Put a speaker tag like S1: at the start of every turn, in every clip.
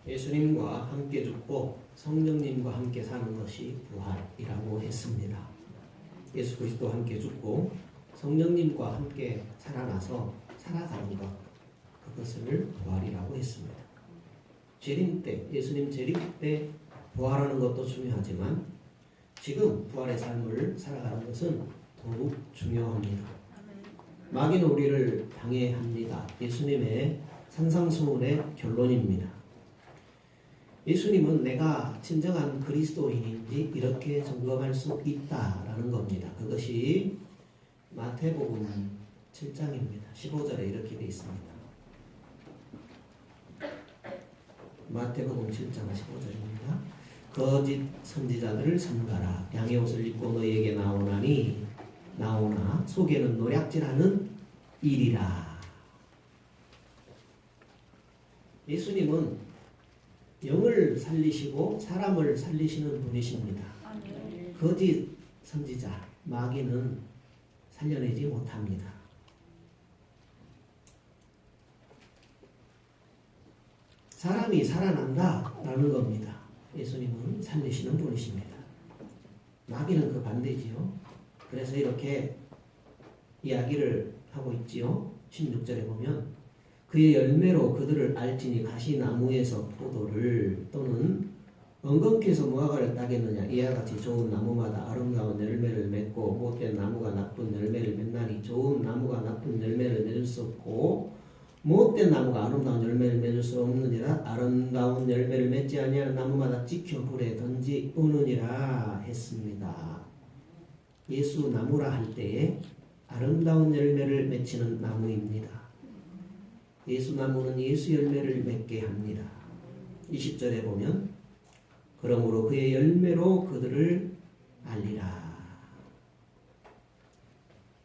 S1: 예수님과 함께 죽고 성령님과 함께 사는 것이 부활이라고 했습니다. 예수 그리스도와 함께 죽고 성령님과 함께 살아나서 살아가는 것, 그것을 부활이라고 했습니다. 재림 때, 예수님 재림 때 부활하는 것도 중요하지만 지금 부활의 삶을 살아가는 것은 더욱 중요합니다. 마귀는 우리를 방해합니다. 예수님의 산상수훈의 결론입니다. 예수님은 내가 진정한 그리스도인인지 이렇게 점검할 수 있다라는 겁니다. 그것이 마태복음 7장입니다. 15절에 이렇게 되어 있습니다. 마태복음 7장 15절입니다. 거짓 선지자들을 삼가라. 양의 옷을 입고 너희에게 나오나 속에는 노략질하는 일이라. 예수님은 영을 살리시고 사람을 살리시는 분이십니다. 거짓 선지자, 마귀는 살려내지 못합니다. 사람이 살아난다라는 겁니다. 예수님은 살리시는 분이십니다. 마귀는 그 반대지요. 그래서 이렇게 이야기를 하고 있지요. 16절에 보면 그의 열매로 그들을 알지니 가시나무에서 포도를 또는 엉겅퀴에서 무화과를 따겠느냐. 이와 같이 좋은 나무마다 아름다운 열매를 맺고 못된 나무가 나쁜 열매를 맺나니 좋은 나무가 나쁜 열매를 맺을 수 없고 못된 나무가 아름다운 열매를 맺을 수 없느니라. 아름다운 열매를 맺지 아니하는 나무마다 찍혀 불에 던지우느니라 했습니다. 예수 나무라 할 때에 아름다운 열매를 맺히는 나무입니다. 예수 나무는 예수 열매를 맺게 합니다. 20절에 보면 그러므로 그의 열매로 그들을 알리라.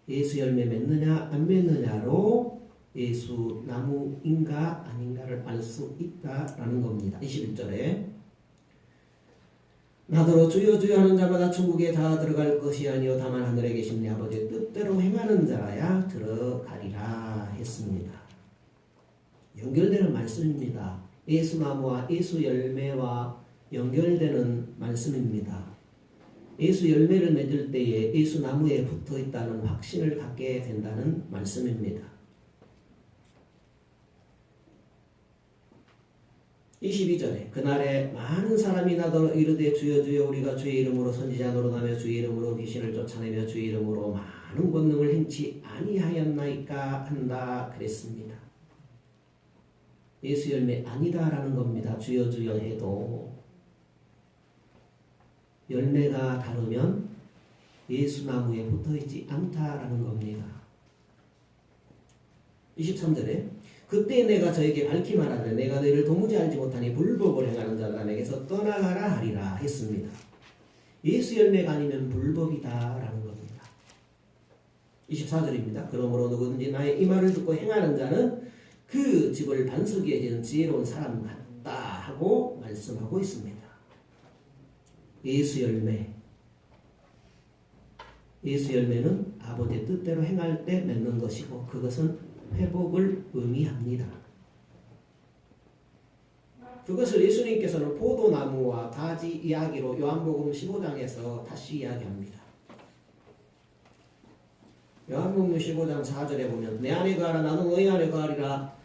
S1: 예수 열매 맺느냐 안 맺느냐로 예수 나무인가 아닌가를 알 수 있다라는 겁니다. 21절에 나더러 주여 주여 하는 자마다 천국에 다 들어갈 것이 아니요 다만 하늘에 계신 내 아버지의 뜻대로 행하는 자라야 들어가리라 했습니다. 연결되는 말씀입니다. 예수 나무와 예수 열매와 연결되는 말씀입니다. 예수 열매를 맺을 때에 예수 나무에 붙어 있다는 확신을 갖게 된다는 말씀입니다. 22절에 그날에 많은 사람이 나더러 이르되 주여 주여 우리가 주의 이름으로 선지자 노릇하며 주의 이름으로 귀신을 쫓아내며 주의 이름으로 많은 권능을 행치 아니하였나이까 한다 그랬습니다. 예수 열매 아니다라는 겁니다. 주여 주여 해도 열매가 다르면 예수 나무에 붙어있지 않다라는 겁니다. 23절에 그때 내가 저에게 밝히 말하되 내가 너희를 도무지 알지 못하니 불법을 행하는 자가 내게서 떠나가라 하리라 했습니다. 예수 열매가 아니면 불법이다라는 겁니다. 24절입니다. 그러므로 누구든지 나의 이 말을 듣고 행하는 자는 그 집을 반석 위에 지은 지혜로운 사람 같다 하고 말씀하고 있습니다. 예수 열매. 예수 열매는 아버지의 뜻대로 행할 때 맺는 것이고 그것은 회복을 의미합니다. 그것을 예수님께서는 포도나무와 가지 이야기로 요한복음 15장에서 다시 이야기합니다. 요한복음 15장 4절에 보면 내 안에 거하라 나도 너희 안에 거하리라.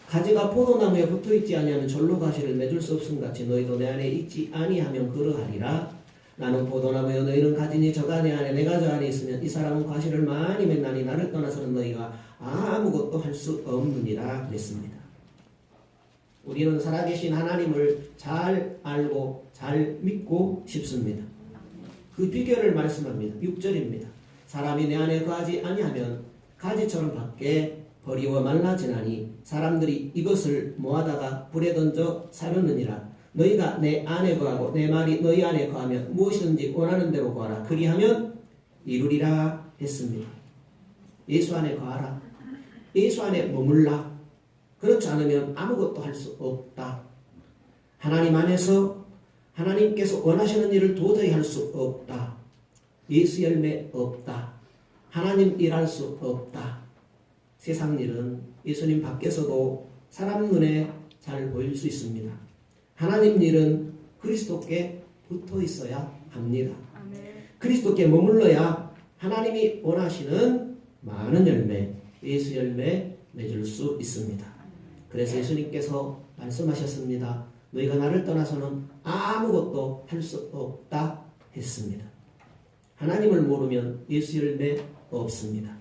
S1: 가지가 포도나무에 붙어있지 아니하면 절로 가시를 맺을 수 없음 같이 너희도 내 안에 있지 아니하면 그러하리라. 나는 포도나무여 너희는 가지니 저가 내 안에 내가 저 안에 있으면 이 사람은 과실을 많이 맺나니 나를 떠나서는 너희가 아무것도 할 수 없느니라 그랬습니다. 우리는 살아계신 하나님을 잘 알고 잘 믿고 싶습니다. 그 비결을 말씀합니다. 6절입니다. 사람이 내 안에 거하지 아니하면 가지처럼 밖에 버리워 말라지나니 사람들이 이것을 모아다가 불에 던져 사려느니라. 너희가 내 안에 거하고 내 말이 너희 안에 거하면 무엇이든지 원하는 대로 거하라. 그리하면 이루리라 했습니다. 예수 안에 거하라. 예수 안에 머물라. 그렇지 않으면 아무것도 할 수 없다. 하나님 안에서 하나님께서 원하시는 일을 도저히 할 수 없다. 예수 열매 없다. 하나님 일할 수 없다. 세상 일은 예수님 밖에서도 사람 눈에 잘 보일 수 있습니다. 하나님 일은 그리스도께 붙어 있어야 합니다.
S2: 아멘.
S1: 그리스도께 머물러야 하나님이 원하시는 많은 열매, 예수 열매 맺을 수 있습니다. 그래서 예수님께서 말씀하셨습니다. 너희가 나를 떠나서는 아무것도 할 수 없다 했습니다. 하나님을 모르면 예수 열매 없습니다.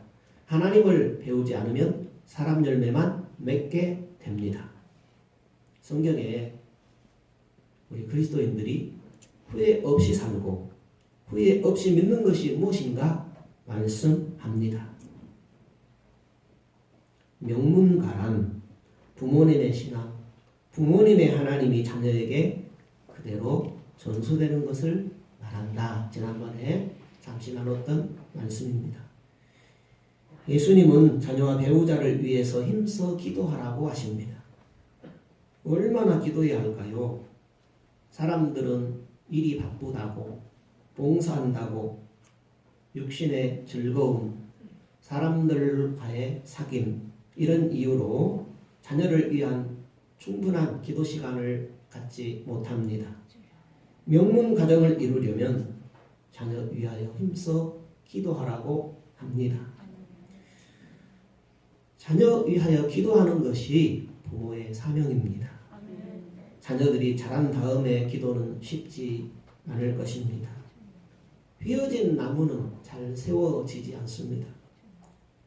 S1: 하나님을 배우지 않으면 사람 열매만 맺게 됩니다. 성경에 우리 그리스도인들이 후회 없이 살고 후회 없이 믿는 것이 무엇인가 말씀합니다. 명문가란 부모님의 신앙, 부모님의 하나님이 자녀에게 그대로 전수되는 것을 말한다. 지난번에 잠시 나눴던 말씀입니다. 예수님은 자녀와 배우자를 위해서 힘써 기도하라고 하십니다. 얼마나 기도해야 할까요? 사람들은 일이 바쁘다고, 봉사한다고, 육신의 즐거움, 사람들과의 사귐, 이런 이유로 자녀를 위한 충분한 기도 시간을 갖지 못합니다. 명문 가정을 이루려면 자녀 위하여 힘써 기도하라고 합니다. 자녀 위하여 기도하는 것이 부모의 사명입니다. 자녀들이 자란 다음에 기도는 쉽지 않을 것입니다. 휘어진 나무는 잘 세워지지 않습니다.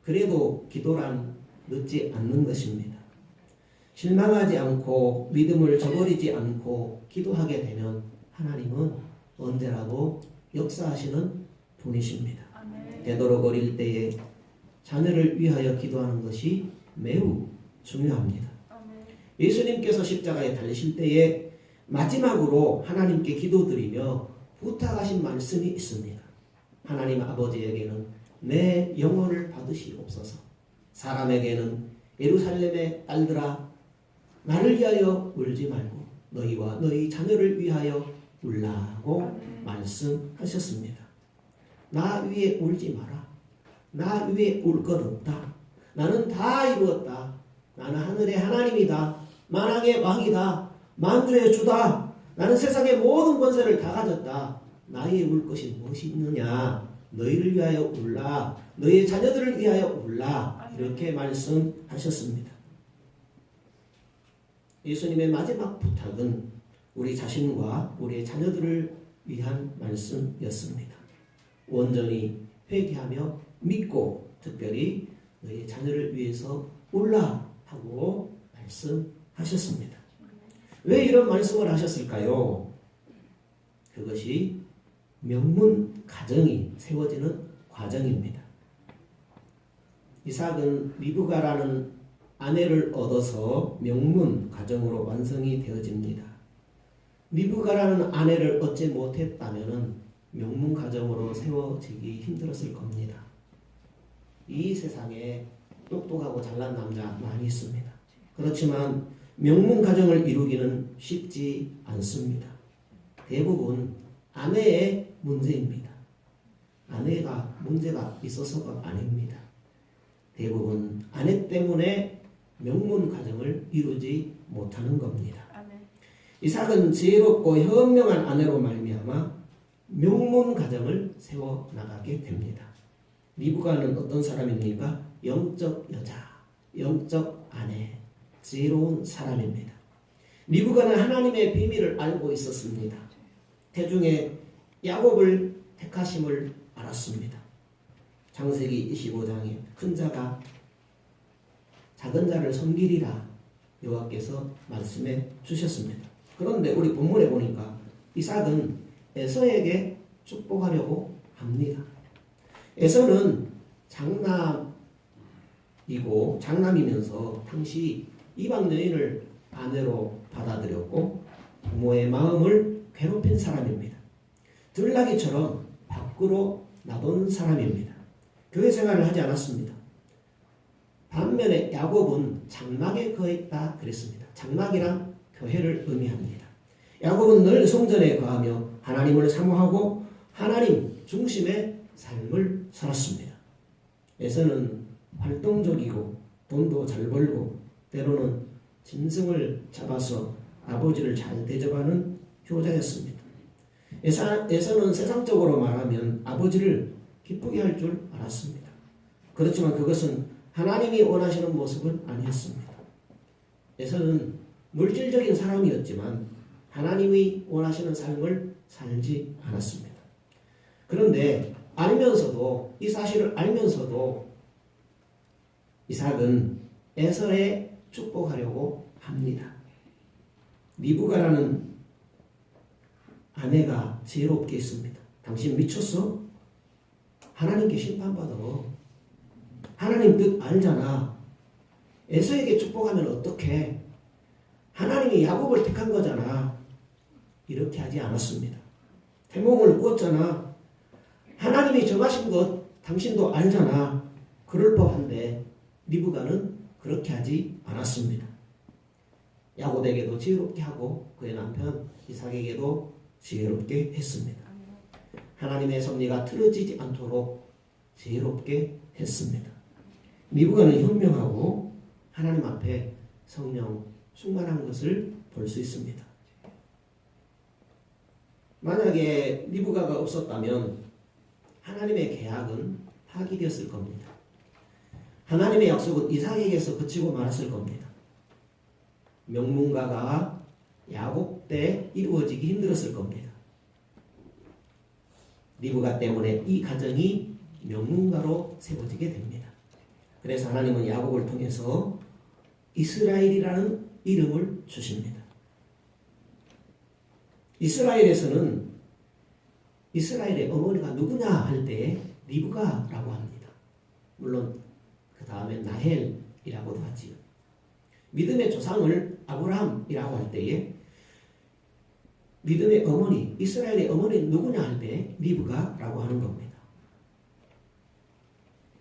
S1: 그래도 기도란 늦지 않는 것입니다. 실망하지 않고 믿음을 저버리지 않고 기도하게 되면 하나님은 언제라도 역사하시는 분이십니다. 되도록 어릴 때에 자녀를 위하여 기도하는 것이 매우 중요합니다. 예수님께서 십자가에 달리실 때에 마지막으로 하나님께 기도드리며 부탁하신 말씀이 있습니다. 하나님 아버지에게는 내 영혼을 받으시옵소서. 사람에게는 예루살렘의 딸들아 나를 위하여 울지 말고 너희와 너희 자녀를 위하여 울라고 말씀하셨습니다. 나 위에 울지 마라. 나 위에 울 것 없다. 나는 다 이루었다. 나는 하늘의 하나님이다. 만왕의 왕이다. 만주의 주다. 나는 세상의 모든 권세를 다 가졌다. 나의 울 것이 무엇이 있느냐? 너희를 위하여 울라. 너희의 자녀들을 위하여 울라. 이렇게 말씀하셨습니다. 예수님의 마지막 부탁은 우리 자신과 우리의 자녀들을 위한 말씀이었습니다. 온전히 회개하며 믿고 특별히 너희의 자녀를 위해서 울라 하고 말씀하셨습니다. 왜 이런 말씀을 하셨을까요? 그것이 명문 가정이 세워지는 과정입니다. 이삭은 리브가라는 아내를 얻어서 명문 가정으로 완성이 되어집니다. 리브가라는 아내를 얻지 못했다면 명문 가정으로 세워지기 힘들었을 겁니다. 이 세상에 똑똑하고 잘난 남자 많이 있습니다. 그렇지만 명문 가정을 이루기는 쉽지 않습니다. 대부분 아내의 문제입니다. 아내가 문제가 있어서가 아닙니다. 대부분 아내 때문에 명문 가정을 이루지 못하는 겁니다. 이삭은 지혜롭고 현명한 아내로 말미암아 명문 가정을 세워나가게 됩니다. 리브가는 어떤 사람입니까? 영적 여자, 영적 아내, 지혜로운 사람입니다. 리브가는 하나님의 비밀을 알고 있었습니다. 태중에 야곱을 택하심을 알았습니다. 창세기 25장에 큰 자가 작은 자를 섬기리라 여호와께서 말씀해 주셨습니다. 그런데 우리 본문에 보니까 이삭은 에서에게 축복하려고 합니다. 에서는 장남이면서 당시 이방 여인을 아내로 받아들였고 부모의 마음을 괴롭힌 사람입니다. 들나귀처럼 밖으로 나돈 사람입니다. 교회 생활을 하지 않았습니다. 반면에 야곱은 장막에 거했다 그랬습니다. 장막이란 교회를 의미합니다. 야곱은 늘 성전에 거하며 하나님을 사모하고 하나님 중심의 삶을 살았습니다. 에서는 활동적이고 돈도 잘 벌고 때로는 짐승을 잡아서 아버지를 잘 대접하는 효자였습니다. 에서는 세상적으로 말하면 아버지를 기쁘게 할 줄 알았습니다. 그렇지만 그것은 하나님이 원하시는 모습은 아니었습니다. 에서는 물질적인 사람이었지만 하나님이 원하시는 삶을 살지 않았습니다. 그런데 알면서도, 이 사실을 알면서도 이삭은 에서에 축복하려고 합니다. 리브가라는 아내가 지혜롭게 있습니다. 당신 미쳤어? 하나님께 심판받아. 하나님 뜻 알잖아. 에서에게 축복하면 어떡해? 하나님이 야곱을 택한 거잖아. 이렇게 하지 않았습니다. 태몽을 꾸었잖아. 하나님이 정하신 것 당신도 알잖아. 그럴 법한데 리브가는 그렇게 하지 않았습니다. 야곱에게도 지혜롭게 하고 그의 남편 이삭에게도 지혜롭게 했습니다. 하나님의 섭리가 틀어지지 않도록 지혜롭게 했습니다. 리브가는 현명하고 하나님 앞에 성령 충만한 것을 볼 수 있습니다. 만약에 리브가가 없었다면 하나님의 계약은 파기되었을 겁니다. 하나님의 약속은 이삭에게서 그치고 말았을 겁니다. 명문가가 야곱 때 이루어지기 힘들었을 겁니다. 리브가 때문에 이 가정이 명문가로 세워지게 됩니다. 그래서 하나님은 야곱을 통해서 이스라엘이라는 이름을 주십니다. 이스라엘에서는 이스라엘의 어머니가 누구냐 할 때 리브가라고 합니다. 물론 그 다음에 나헬이라고도 하지요. 믿음의 조상을 아브라함이라고 할 때에 믿음의 어머니, 이스라엘의 어머니 누구냐 할 때 리브가라고 하는 겁니다.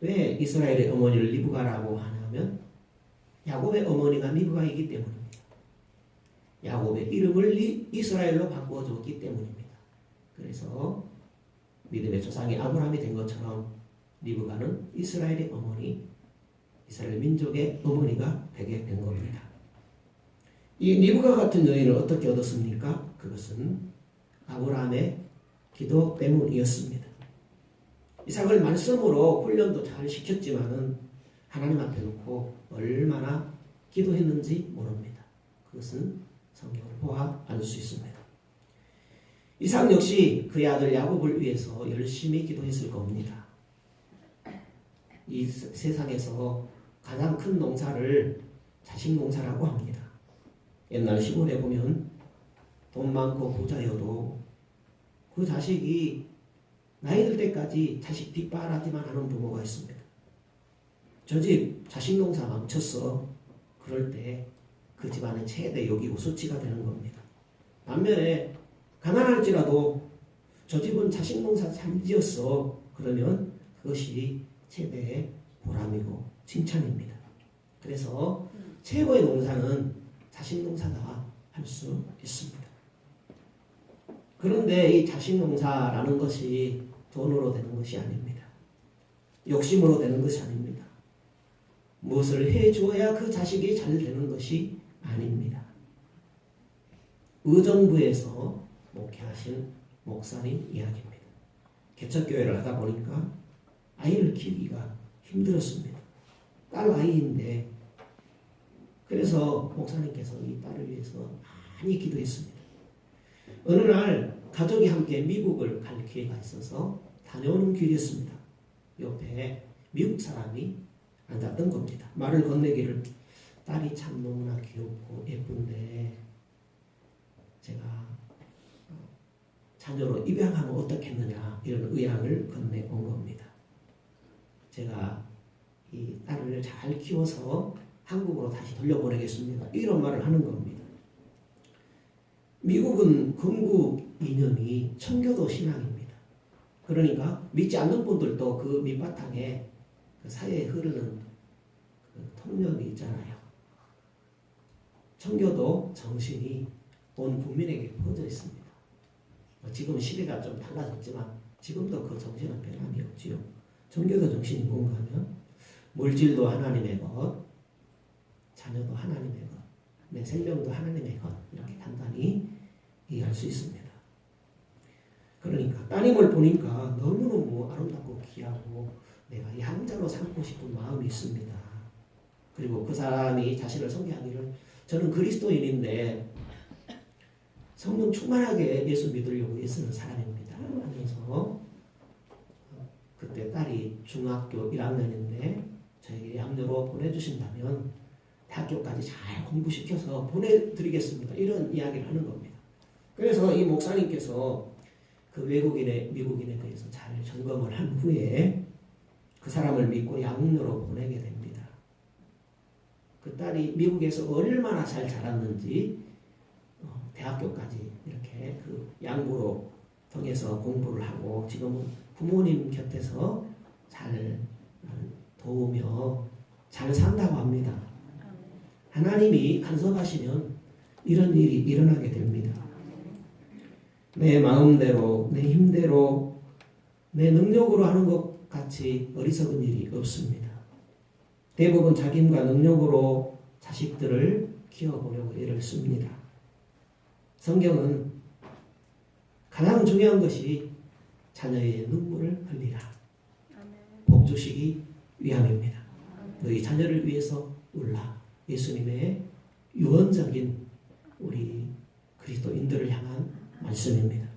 S1: 왜 이스라엘의 어머니를 리브가라고 하냐면 야곱의 어머니가 리브가이기 때문입니다. 야곱의 이름을 이스라엘로 바꿔줬기 때문입니다. 그래서 믿음의 조상이 아브라함이 된 것처럼 리브가는 이스라엘의 어머니, 이스라엘 민족의 어머니가 되게 된 겁니다. 이 리브가 같은 여인을 어떻게 얻었습니까? 그것은 아브라함의 기도 때문이었습니다. 이삭을 말씀으로 훈련도 잘 시켰지만은 하나님 앞에 놓고 얼마나 기도했는지 모릅니다. 그것은 성경을 보아 알 수 있습니다. 이삭 역시 그의 아들 야곱을 위해서 열심히 기도했을 겁니다. 이 세상에서 가장 큰 농사를 자식 농사라고 합니다. 옛날 시골에 보면 돈 많고 부자여도 그 자식이 나이 들 때까지 자식 뒷바라지만 하는 부모가 있습니다. 저 집 자식 농사 망쳤어. 그럴 때 그 집안의 최대 욕이고 수치가 되는 겁니다. 반면에 가난할지라도 저 집은 자식 농사 잘 지었어. 그러면 그것이 최대의 보람이고 칭찬입니다. 그래서 최고의 농사는 자식 농사다 할 수 있습니다. 그런데 이 자식 농사라는 것이 돈으로 되는 것이 아닙니다. 욕심으로 되는 것이 아닙니다. 무엇을 해주어야 그 자식이 잘 되는 것이 아닙니다. 의정부에서 목회하신 목사님 이야기입니다. 개척교회를 하다 보니까 아이를 키우기가 힘들었습니다. 딸 아이인데 그래서 목사님께서 이 딸을 위해서 많이 기도했습니다. 어느 날 가족이 함께 미국을 갈 기회가 있어서 다녀오는 길이었습니다. 옆에 미국 사람이 앉았던 겁니다. 말을 건네기를 딸이 참 너무나 귀엽고 예쁜데 제가 자녀로 입양하면 어떻겠느냐 이런 의향을 건네온 겁니다. 제가 이 딸을 잘 키워서 한국으로 다시 돌려보내겠습니다. 이런 말을 하는 겁니다. 미국은 건국 이념이 청교도 신앙입니다. 그러니까 믿지 않는 분들도 그 밑바탕에 그 사회에 흐르는 그 통념이 있잖아요. 청교도 정신이 온 국민에게 퍼져 있습니다. 지금 시대가 좀 달라졌지만 지금도 그 정신은 변함이 없지요. 청교도 정신이 뭔가 하면 물질도 하나님의 것, 자녀도 하나님의 것, 내 내 생명도 하나님의 것 이렇게 간단히 이해할 수 있습니다. 그러니까 따님을 보니까 너무너무 아름답고 귀하고 내가 양자로 삼고 싶은 마음이 있습니다. 그리고 그 사람이 자신을 소개하기를 저는 그리스도인인데 성령 충만하게 예수 믿으려고 애쓰는 사람입니다 하면서 그때 딸이 중학교 1학년인데 저에게 양녀로 보내주신다면 대학교까지 잘 공부시켜서 보내드리겠습니다. 이런 이야기를 하는 겁니다. 그래서 이 목사님께서 그 미국인에 대해서 잘 점검을 한 후에 그 사람을 믿고 양녀로 보내게 됩니다. 그 딸이 미국에서 얼마나 잘 자랐는지 대학교까지 이렇게 그 양부로 통해서 공부를 하고 지금은 부모님 곁에서 잘 도우며 잘 산다고 합니다. 하나님이 간섭하시면 이런 일이 일어나게 됩니다. 내 마음대로, 내 힘대로, 내 능력으로 하는 것 같이 어리석은 일이 없습니다. 대부분 자기 힘과 능력으로 자식들을 키워보려고 애를 씁니다. 성경은 가장 중요한 것이 자녀의 눈물을 흘리라. 복 주시기 위함입니다. 너희 자녀를 위해서 울라. 예수님의 유언적인 우리 그리스도인들을 향한 말씀입니다.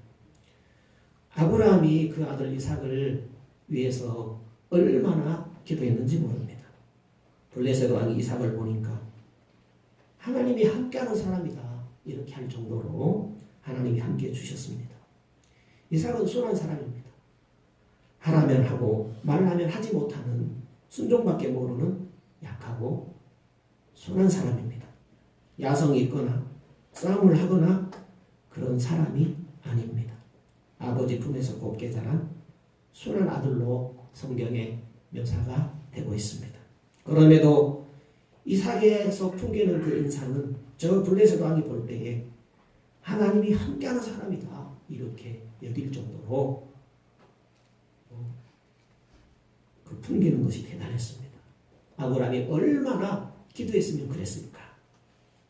S1: 아브라함이 그 아들 이삭을 위해서 얼마나 기도했는지 모릅니다. 블레셋 왕이 이삭을 보니까 하나님이 함께하는 사람이다. 이렇게 할 정도로 하나님이 함께해 주셨습니다. 이삭은 순한 사람입니다. 하라면 하고 말하면 하지 못하는 순종밖에 모르는 약하고 순한 사람입니다. 야성이 있거나 싸움을 하거나 그런 사람이 아닙니다. 아버지 품에서 곱게 자란 순한 아들로 성경에 묘사가 되고 있습니다. 그럼에도 이삭에서 풍기는 그 인상은 저 블레셋 왕이 볼 때에 하나님이 함께하는 사람이다 이렇게 여길 정도로 그 풍기는 것이 대단했습니다. 아브라함이 얼마나 기도했으면 그랬을까.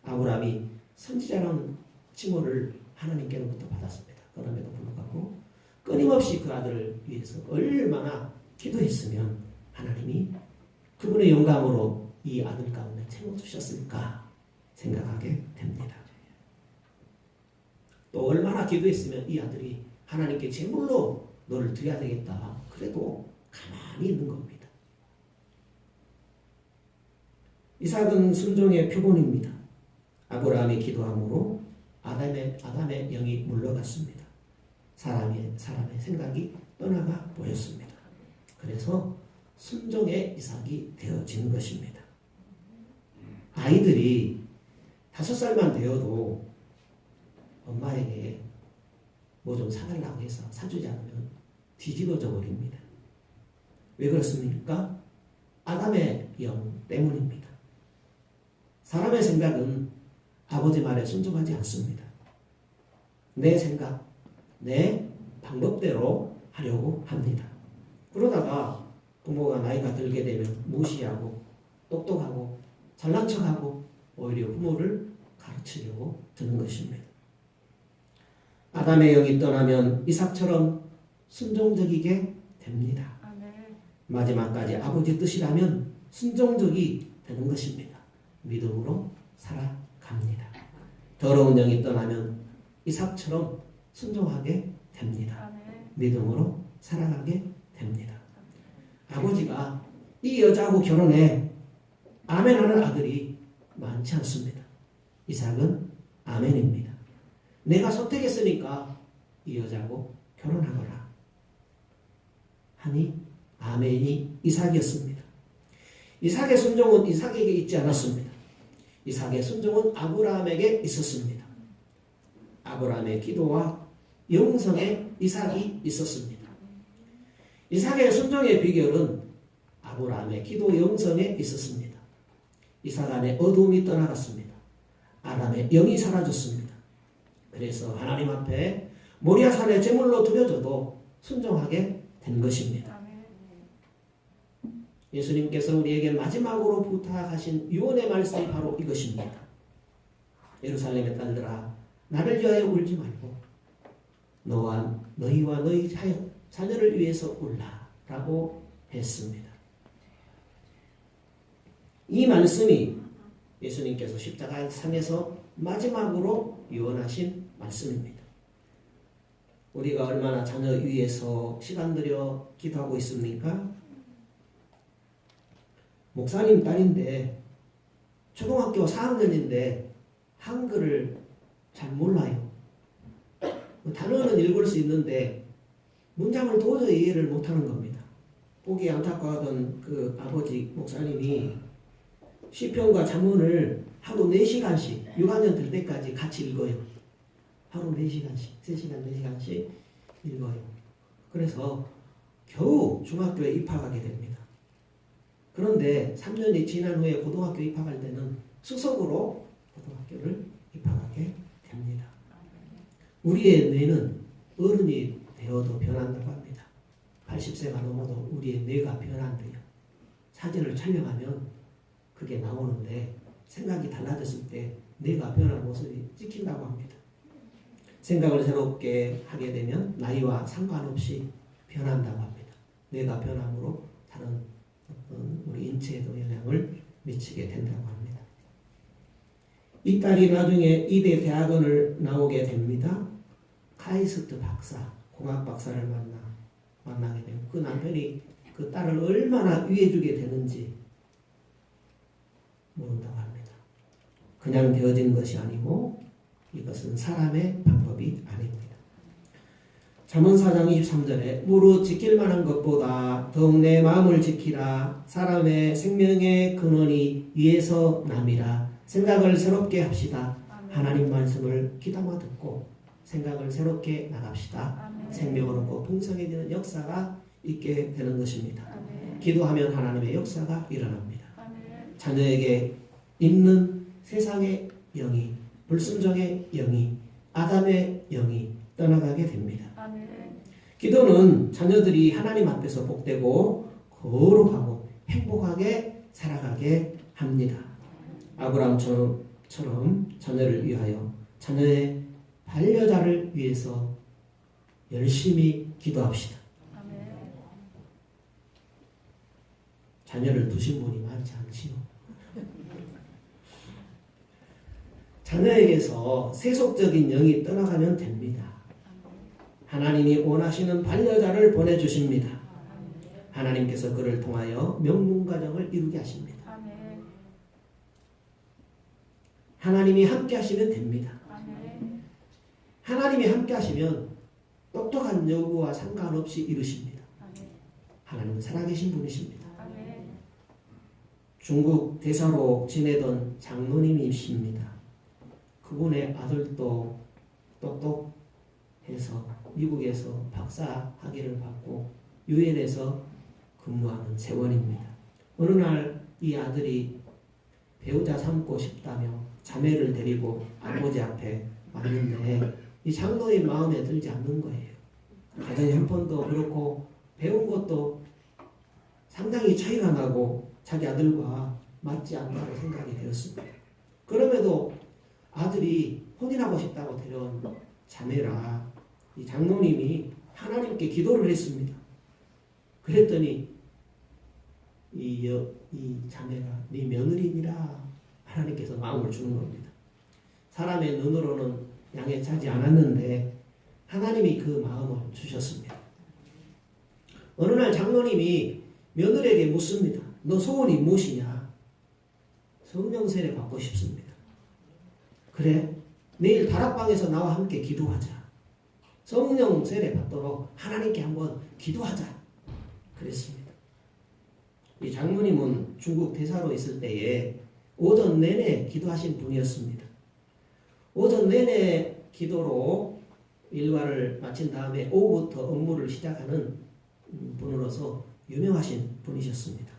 S1: 아브라함이 선지자라는 칭호를 하나님께로부터 받았습니다. 그럼에도 불구하고 끊임없이 그 아들을 위해서 얼마나 기도했으면 하나님이 그분의 영감으로 이 아들 가운데 채워주셨을까 생각하게 됩니다. 또 얼마나 기도했으면 이 아들이 하나님께 제물로 너를 드려야 되겠다. 그래도 가만히 있는 겁니다. 이삭은 순종의 표본입니다. 아브라함이 기도함으로 아담의 영이 물러갔습니다. 사람의 생각이 떠나가 보였습니다. 그래서 순종의 이삭이 되어진 것입니다. 아이들이 5살만 되어도 엄마에게 뭐 좀 사달라고 해서 사주지 않으면 뒤집어져 버립니다. 왜 그렇습니까? 아담의 영 때문입니다. 사람의 생각은 아버지 말에 순종하지 않습니다. 내 생각, 내 방법대로 하려고 합니다. 그러다가 부모가 나이가 들게 되면 무시하고 똑똑하고 잘난 척하고 오히려 부모를 가르치려고 드는 것입니다. 아담의 영이 떠나면 이삭처럼 순종적이게 됩니다. 마지막까지 아버지 뜻이라면 순종적이 되는 것입니다. 믿음으로 살아갑니다. 더러운 영이 떠나면 이삭처럼 순종하게 됩니다. 믿음으로 살아가게 됩니다. 아버지가 이 여자하고 결혼해 아멘하는 아들이 많지 않습니다. 이삭은 아멘입니다. 내가 선택했으니까 이 여자하고 결혼하거라 하니 아멘이 이삭이었습니다. 이삭의 순종은 이삭에게 있지 않았습니다. 이삭의 순종은 아브라함에게 있었습니다. 아브라함의 기도와 영성에 이삭이 있었습니다. 이삭의 순종의 비결은 아브라함의 기도 영성에 있었습니다. 이삭 안에 어두움이 떠나갔습니다. 아담의 영이 사라졌습니다. 그래서 하나님 앞에 모리아산에 제물로 드려져도 순종하게 된 것입니다. 예수님께서 우리에게 마지막으로 부탁하신 유언의 말씀이 바로 이것입니다. 예루살렘의 딸들아 나를 위하여 울지 말고 너희와 너희 자녀를 위해서 울라 라고 했습니다. 이 말씀이 예수님께서 십자가 상에서 마지막으로 유언하신 말씀입니다. 우리가 얼마나 자녀 위해서 시간 들여 기도하고 있습니까? 목사님 딸인데 초등학교 4학년인데 한글을 잘 몰라요. 단어는 읽을 수 있는데 문장을 도저히 이해를 못하는 겁니다. 보기 안타까웠던 그 아버지 목사님이 시편과 잠언을 하루 4시간씩 6학년 될 때까지 같이 읽어요. 하루 4시간씩 3시간 4시간씩 읽어요. 그래서 겨우 중학교에 입학하게 됩니다. 그런데 3년이 지난 후에 고등학교 입학할 때는 수석으로 고등학교를 입학하게 됩니다. 우리의 뇌는 어른이 되어도 변한다고 합니다. 80세가 넘어도 우리의 뇌가 변한대요. 사진을 촬영하면 그게 나오는데 생각이 달라졌을 때 뇌가 변한 모습이 찍힌다고 합니다. 생각을 새롭게 하게 되면 나이와 상관없이 변한다고 합니다. 뇌가 변함으로 다른 어떤 우리 인체에도 영향을 미치게 된다고 합니다. 이 딸이 나중에 이대 대학원을 나오게 됩니다. 카이스트 박사, 공학 박사를 만나게 되고 그 남편이 그 딸을 얼마나 위해주게 되는지 모른다고 합니다. 그냥 되어진 것이 아니고 이것은 사람의 방법이 아닙니다. 잠언 4장 23절에 무릇 지킬 만한 것보다 더욱 내 마음을 지키라. 사람의 생명의 근원이 위에서 남이라. 생각을 새롭게 합시다. 하나님 말씀을 귀담아 듣고 생각을 새롭게 나갑시다. 생명을 얻고 풍성해지는 역사가 있게 되는 것입니다. 기도하면 하나님의 역사가 일어납니다. 자녀에게 있는 세상의 영이, 불순종의 영이, 아담의 영이 떠나가게 됩니다. 기도는 자녀들이 하나님 앞에서 복되고 거룩하고 행복하게 살아가게 합니다. 아브라함처럼 자녀를 위하여 자녀의 반려자를 위해서 열심히 기도합시다. 자녀를 두신 분이 많지 않지요. 자녀에게서 세속적인 영이 떠나가면 됩니다. 하나님이 원하시는 반려자를 보내주십니다. 하나님께서 그를 통하여 명문가정을 이루게 하십니다. 하나님이 함께 하시면 됩니다. 하나님이 함께 하시면 똑똑한 여부와 상관없이 이루십니다. 하나님은 살아계신 분이십니다. 중국 대사로 지내던 장로님이십니다. 그분의 아들도 똑똑해서 미국에서 박사 학위를 받고 유엔에서 근무하는 세원입니다. 어느 날 이 아들이 배우자 삼고 싶다며 자매를 데리고 아버지 앞에 왔는데 이 장로의 마음에 들지 않는 거예요. 가정 형편도 그렇고 배운 것도 상당히 차이가 나고 자기 아들과 맞지 않다고 생각이 되었습니다. 그럼에도 아들이 혼인하고 싶다고 데려온 자매라 이 장로님이 하나님께 기도를 했습니다. 그랬더니 이 자매가 네 며느리니라 하나님께서 마음을 주는 겁니다. 사람의 눈으로는 양에 차지 않았는데 하나님이 그 마음을 주셨습니다. 어느 날 장로님이 며느리에게 묻습니다. 너 소원이 무엇이냐? 성령 세례 받고 싶습니다. 그래? 내일 다락방에서 나와 함께 기도하자. 성령 세례 받도록 하나님께 한번 기도하자. 그랬습니다. 이 장로님은 중국 대사로 있을 때에 오전 내내 기도하신 분이었습니다. 오전 내내 기도로 일과를 마친 다음에 오후부터 업무를 시작하는 분으로서 유명하신 분이셨습니다.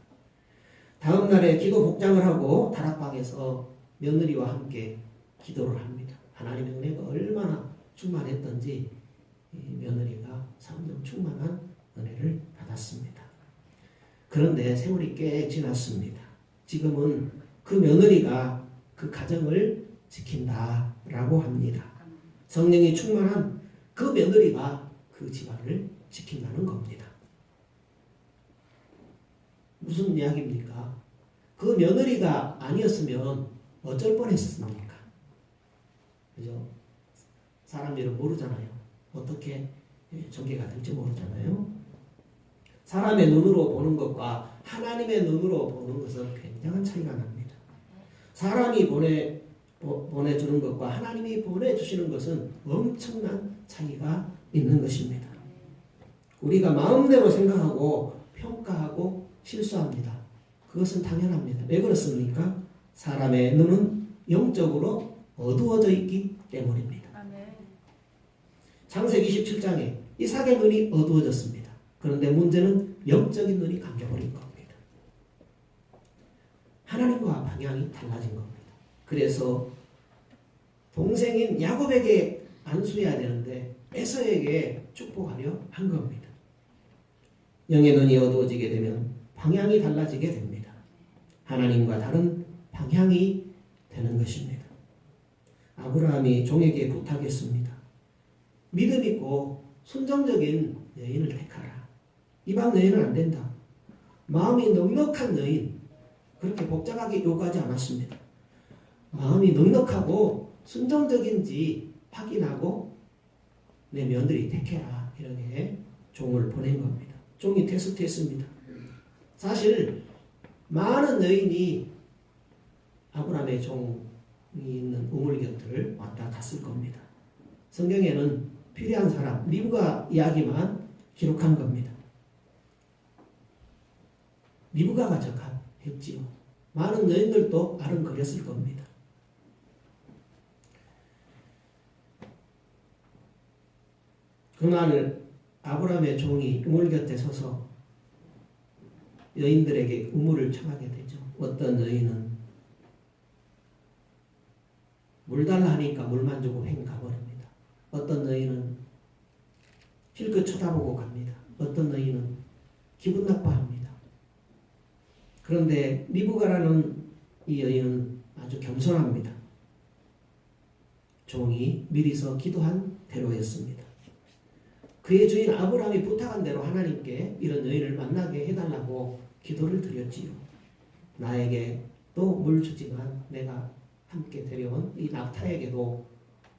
S1: 다음 날에 기도 복장을 하고 다락방에서 며느리와 함께 기도를 합니다. 하나님의 은혜가 얼마나 충만했던지 며느리가 성령 충만한 은혜를 받았습니다. 그런데 세월이 꽤 지났습니다. 지금은 그 며느리가 그 가정을 지킨다라고 합니다. 성령이 충만한 그 며느리가 그 집안을 지킨다는 겁니다. 무슨 이야기입니까? 그 며느리가 아니었으면 어쩔 뻔했습니까? 그죠? 사람 일은 모르잖아요. 어떻게 전개가 될지 모르잖아요. 사람의 눈으로 보는 것과 하나님의 눈으로 보는 것은 굉장한 차이가 납니다. 사람이 보내주는 것과 하나님이 보내주시는 것은 엄청난 차이가 있는 것입니다. 우리가 마음대로 생각하고 평가하고 실수합니다. 그것은 당연합니다. 왜 그렇습니까? 사람의 눈은 영적으로 어두워져 있기 때문입니다. 창세기 27장에 이삭의 눈이 어두워졌습니다. 그런데 문제는 영적인 눈이 감겨버린 겁니다. 하나님과 방향이 달라진 겁니다. 그래서 동생인 야곱에게 안수해야 되는데 에서에게 축복하려 한 겁니다. 영의 눈이 어두워지게 되면 방향이 달라지게 됩니다. 하나님과 다른 방향이 되는 것입니다. 아브라함이 종에게 부탁했습니다. 믿음 있고 순종적인 여인을 택하라. 이방 여인은 안 된다. 마음이 넉넉한 여인, 그렇게 복잡하게 요구하지 않았습니다. 마음이 넉넉하고 순종적인지 확인하고 내 며느리 택해라. 이렇게 종을 보낸 겁니다. 종이 테스트했습니다. 사실 많은 여인이 아브라함의 종이 있는 우물 곁을 왔다 갔을 겁니다. 성경에는 필요한 사람, 리브가 이야기만 기록한 겁니다. 리브가가 적합했지요. 많은 여인들도 아른거렸을 겁니다. 그날 아브라함의 종이 우물 곁에 서서 여인들에게 우물을 청하게 되죠. 어떤 여인은 물 달라 하니까 물만 주고 횡 가버립니다. 어떤 여인은 힐끗 쳐다보고 갑니다. 어떤 여인은 기분 나빠합니다. 그런데 리브가라는 이 여인은 아주 겸손합니다. 종이 미리서 기도한 대로였습니다. 그의 주인 아브라함이 부탁한 대로 하나님께 이런 여인을 만나게 해달라고 기도를 드렸지요. 나에게 또 물 주지만 내가 함께 데려온 이 낙타에게도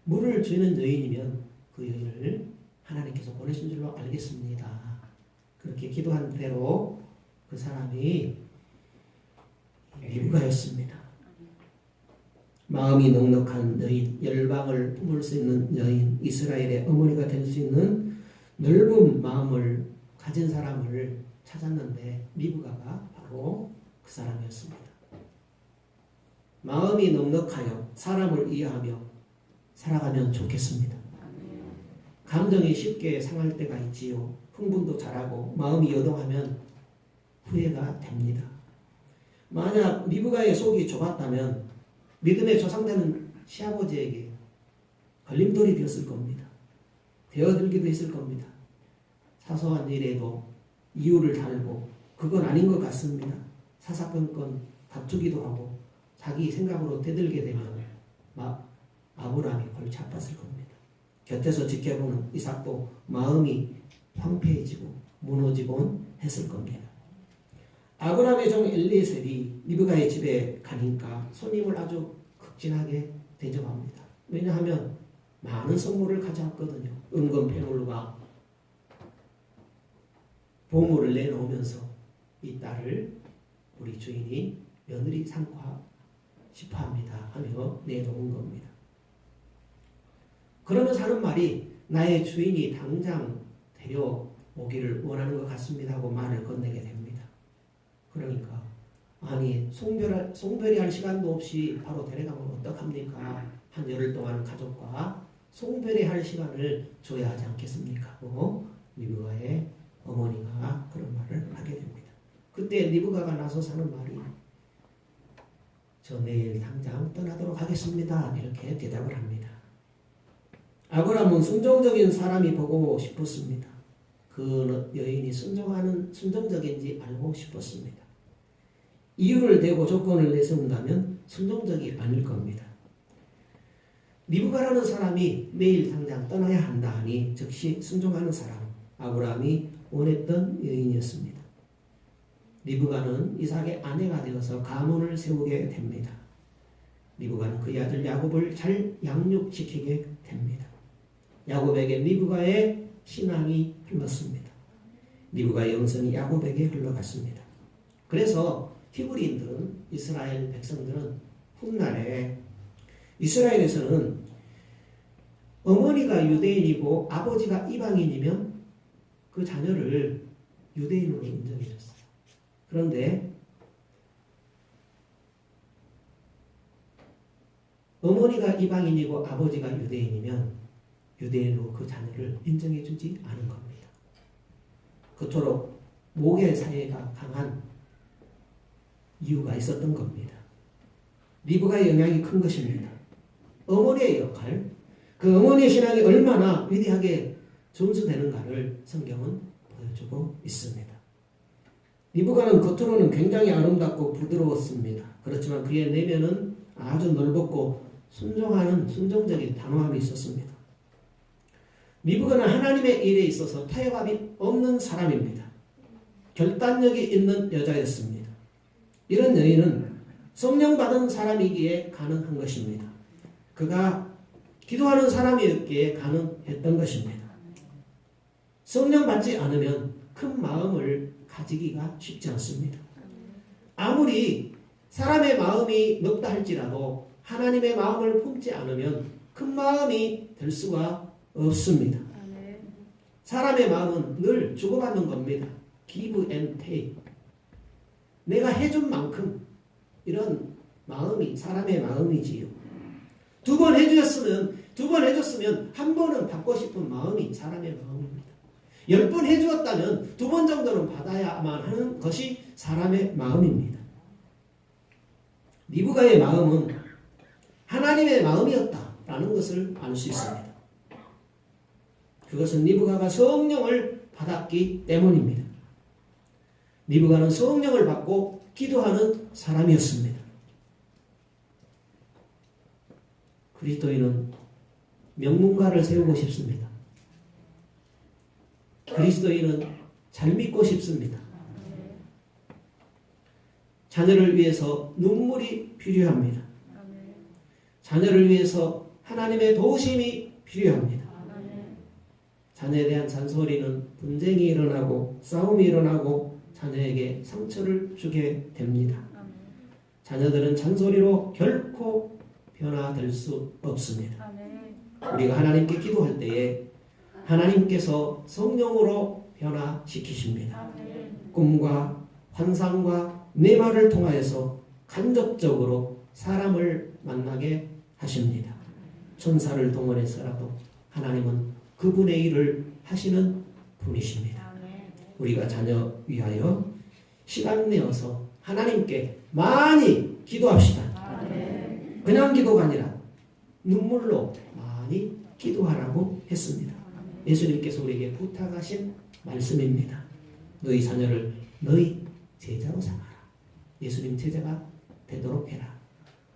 S1: 물을 주는 여인이면 그 여인을 하나님께서 보내신 줄로 알겠습니다. 그렇게 기도한 대로 그 사람이 리브가였습니다. 마음이 넉넉한 여인, 열방을 품을 수 있는 여인, 이스라엘의 어머니가 될 수 있는 넓은 마음을 가진 사람을 찾았는데 리브가가 바로 그 사람이었습니다. 마음이 넉넉하여 사람을 이해하며 살아가면 좋겠습니다. 감정이 쉽게 상할 때가 있지요. 흥분도 잘하고 마음이 요동하면 후회가 됩니다. 만약 리브가의 속이 좁았다면 믿음의 조상되는 시아버지에게 걸림돌이 되었을 겁니다. 되어들기도 했을 겁니다. 사소한 일에도 이유를 달고 그건 아닌 것 같습니다. 사사건건 다투기도 하고 자기 생각으로 되들게 되면 아브라함이 골치 아팠을 겁니다. 곁에서 지켜보는 이삭도 마음이 황폐해지고 무너지곤 했을 겁니다. 아브라함의 종 엘리에셀이 리브가의 집에 가니까 손님을 아주 극진하게 대접합니다. 왜냐하면 많은 선물을 가져왔거든요. 은금 패물과 보물을 내놓으면서 이 딸을 우리 주인이 며느리 삼고 싶어합니다 하며 내놓은 겁니다. 그러면서 하는 말이 나의 주인이 당장 데려오기를 원하는 것 같습니다 하고 말을 건네게 됩니다. 그러니까 아니 송별이 할 시간도 없이 바로 데려가면 어떡합니까? 한 열흘 동안 가족과 송별이 할 시간을 줘야 하지 않겠습니까? 하고 리브가의 어머니가 그런 말을 하게 됩니다. 그때 리브가가 나서서 하는 말이 저 내일 당장 떠나도록 하겠습니다. 이렇게 대답을 합니다. 아브라함은 순종적인 사람이 보고 싶었습니다. 그 여인이 순종적인지 알고 싶었습니다. 이유를 대고 조건을 내세운다면 순종적이 아닐 겁니다. 리브가라는 사람이 내일 당장 떠나야 한다 하니 즉시 순종하는 사람, 아브라함이 원했던 여인이었습니다. 리브가는 이삭의 아내가 되어서 가문을 세우게 됩니다. 리브가는 그의 아들 야곱을 잘 양육시키게 됩니다. 야곱에게 리브가의 신앙이 흘렀습니다. 리브가의 영성이 야곱에게 흘러갔습니다. 그래서 히브리인들은, 이스라엘 백성들은 훗날에 이스라엘에서는 어머니가 유대인이고 아버지가 이방인이면 그 자녀를 유대인으로 인정해줬어요. 그런데 어머니가 이방인이고 아버지가 유대인이면 유대인으로 그 자녀를 인정해주지 않은 겁니다. 그토록 모계 사회가 강한 이유가 있었던 겁니다. 리브가의 영향이 큰 것입니다. 어머니의 역할, 그 어머니의 신앙이 얼마나 위대하게 존수되는가를 성경은 보여주고 있습니다. 리브가는 겉으로는 굉장히 아름답고 부드러웠습니다. 그렇지만 그의 내면은 아주 넓었고 순종하는 순종적인 단호함이 있었습니다. 리브가는 하나님의 일에 있어서 타협함이 없는 사람입니다. 결단력이 있는 여자였습니다. 이런 여인은 성령 받은 사람이기에 가능한 것입니다. 그가 기도하는 사람이었기에 가능했던 것입니다. 성령 받지 않으면 큰 마음을 가지기가 쉽지 않습니다. 아무리 사람의 마음이 넓다 할지라도 하나님의 마음을 품지 않으면 큰 마음이 될 수가 없습니다. 사람의 마음은 늘 주고받는 겁니다. Give and take. 내가 해준 만큼, 이런 마음이 사람의 마음이지요. 두 번 해줬으면 한 번은 받고 싶은 마음이 사람의 마음입니다. 10번 해주었다면 2번 정도는 받아야만 하는 것이 사람의 마음입니다. 리브가의 마음은 하나님의 마음이었다라는 것을 알 수 있습니다. 그것은 리브가가 성령을 받았기 때문입니다. 리브가는 성령을 받고 기도하는 사람이었습니다. 그리스도인은 명문가를 세우고 싶습니다. 그리스도인은 잘 믿고 싶습니다. 자녀를 위해서 눈물이 필요합니다. 자녀를 위해서 하나님의 도우심이 필요합니다. 자녀에 대한 잔소리는 분쟁이 일어나고 싸움이 일어나고 자녀에게 상처를 주게 됩니다. 자녀들은 잔소리로 결코 변화될 수 없습니다. 우리가 하나님께 기도할 때에 하나님께서 성령으로 변화시키십니다. 꿈과 환상과 내 말을 통하여서 간접적으로 사람을 만나게 하십니다. 천사를 동원해서라도 하나님은 그분의 일을 하시는 분이십니다. 우리가 자녀 위하여 시간 내어서 하나님께 많이 기도합시다. 그냥 기도가 아니라 눈물로 많이 기도하라고 했습니다. 예수님께서 우리에게 부탁하신 말씀입니다. 너희 자녀를 너희 제자로 삼아라. 예수님 제자가 되도록 해라.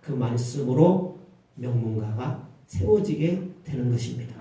S1: 그 말씀으로 명문가가 세워지게 되는 것입니다.